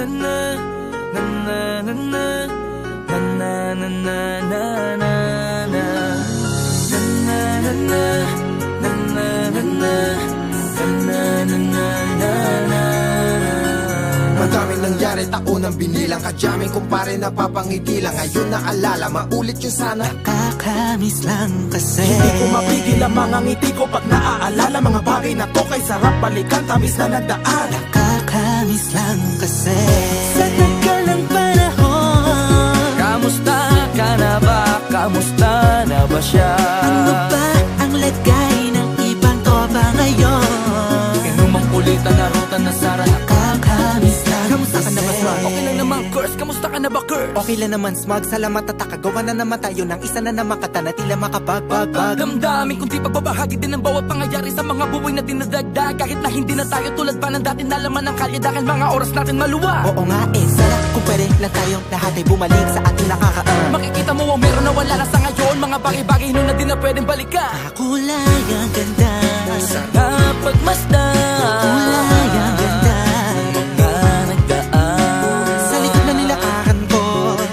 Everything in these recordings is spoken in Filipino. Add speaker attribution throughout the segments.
Speaker 1: na na na na na na na na na na na
Speaker 2: Madaming nangyari, taon ang binilang. Kadyaming kumpare napapangiti lang. Ngayon naalala, maulit yun sana.
Speaker 3: Nakakamiss lang kasi
Speaker 4: Hindi ko mapigil ang mga ngiti ko pag naaalala. Mga bagay na to kay sarap balikan, tamis na nagdaan.
Speaker 3: Nakakamiss lang kasi sa tagal ng panahon.
Speaker 1: Kamusta ka na ba? Kamusta na ba siya?
Speaker 3: Ano ba ang lagay ng ibang tropa ngayon?
Speaker 1: Inumang kulitan na ruta na sara.
Speaker 3: Nakakamiss lang
Speaker 4: Kamusta ka na ba, Smug?
Speaker 1: Okay lang naman, Curse. Kamusta ka na ba, Curse?
Speaker 4: Okay lang naman, Smug. Salamat at takagawa na naman tayo ng isa na naman kata na tila makabagbag.
Speaker 1: Damdamin kundi pagbabahagi din ng bawat pangyayari sa mga buhay na dinadagdag. Kahit na hindi na tayo tulad pa ng dati na laman ng kalye dahil mga oras natin maluwa.
Speaker 4: Oo nga sana kung pwede lang tayong lahat ay bumalik sa ating nakakaan.
Speaker 1: Makikita mo ang meron na wala na sa ngayon. Mga bagay-bagay nun na di na pwedeng balikan.
Speaker 3: Kulay ang ganda,
Speaker 1: Sarap pagmasdan.
Speaker 3: kulay ang ganda.
Speaker 1: Mga nagdaan
Speaker 3: Sa likod na nilakaran ko,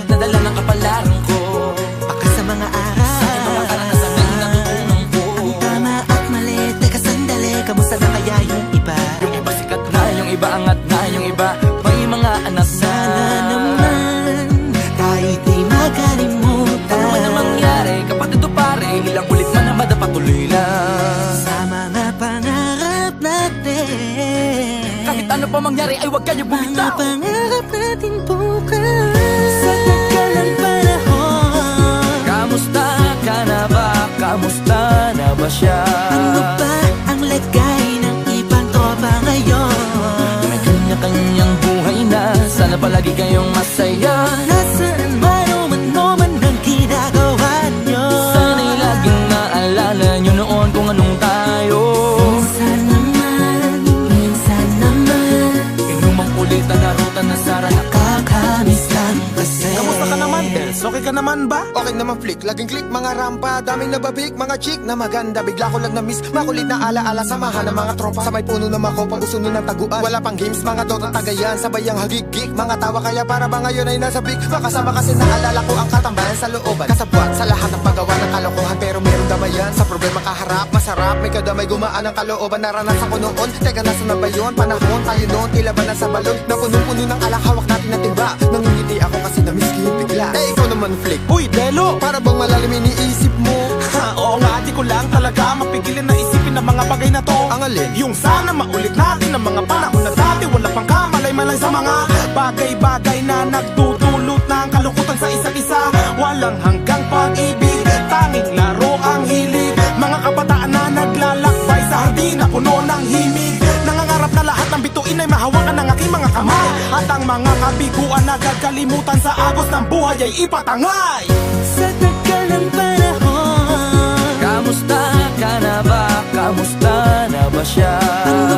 Speaker 1: nadala ng kapalaran ko.
Speaker 3: baka sa mga aral,
Speaker 1: Mga karanasan na natutunan ko.
Speaker 3: ang tama at mali. Teka sandali, kamusta na kaya yung iba?
Speaker 1: Yung iba sikat na, yung iba angat na, yung iba may mga anak na.
Speaker 3: Sana naman tayo'y di makalimutan.
Speaker 1: Ano man ang mangyari kapag ito pare, ilang ulit man ang madapatuloy lang.
Speaker 3: Sa mga pangarap natin,
Speaker 1: Kahit ano pa mangyari ay huwag kayo
Speaker 3: mga
Speaker 1: bumitaw.
Speaker 3: pangarap natin bukas. Sa tagal ng panahon,
Speaker 1: Kamusta ka na ba? Kamusta na ba siya?
Speaker 3: ano ba ang lagay ng ibang tropa ngayon?
Speaker 1: May kanya-kanyang buhay na, sana palagi kayong masaya.
Speaker 3: Nasaan man o man ang ginagawa nyo?
Speaker 1: Sana'y laging naalala nyo noon kung anong tayo.
Speaker 3: Minsan naman
Speaker 1: Inumang kulitan na ruta na sara.
Speaker 3: nakakamiss lang kasi.
Speaker 4: Kamusta ka naman, Dels? Okay ka naman ba?
Speaker 2: Okay naman flick, laging click, mga rampa. Daming nababik, mga chick na maganda. Bigla ko lang na-miss, makulit na alaala. Samahan ng mga tropa, sa may puno na makopang usuno ng taguan. Wala pang games, mga dota tagayan. Sabay ang hagigik, mga tawa kaya para ba ngayon ay nasa big. Makasama kasi naalala ko ang katambayan sa looban. Kasabwat sa lahat ng paggawa ng kalokohan, pero meron damayan. Sa problema kaharap, masarap, may kadamay gumaan ang kalooban. Naranasan ko noon, teka nasa na ba yun? Panahon tayo noon, tila ba nasa balon? Na puno-puno ng alak, hawak natin na timba. Nangingiti ako kasi na-miss ko yung bigla. Eh ikaw naman flick,
Speaker 4: Uy, Delo!
Speaker 2: para bang malalim iniisip mo?
Speaker 4: Ha, oo nga, di ko lang talaga mapigilin na isipin ang mga bagay na to.
Speaker 2: Ang alin?
Speaker 4: Yung sana maulit natin ang mga panahon na dati. Wala pang kamalay-malay sa mga bagay-bagay na nagdudulot ng kalungkutan sa isa't isa. Walang hanggang pag-ibig, tanging laro ang hilig. Mga kabataan na naglalakbay sa hardin na puno ng himig. Nangangarap na lahat ng bituin ay mahawakan ng aking mga kamay. At ang mga kabiguan na gagalimutan sa agos ng buhay ay ipatangay.
Speaker 3: Sa tagal ng panahon,
Speaker 1: Kamusta ka na ba? Kamusta na ba siya?
Speaker 3: ano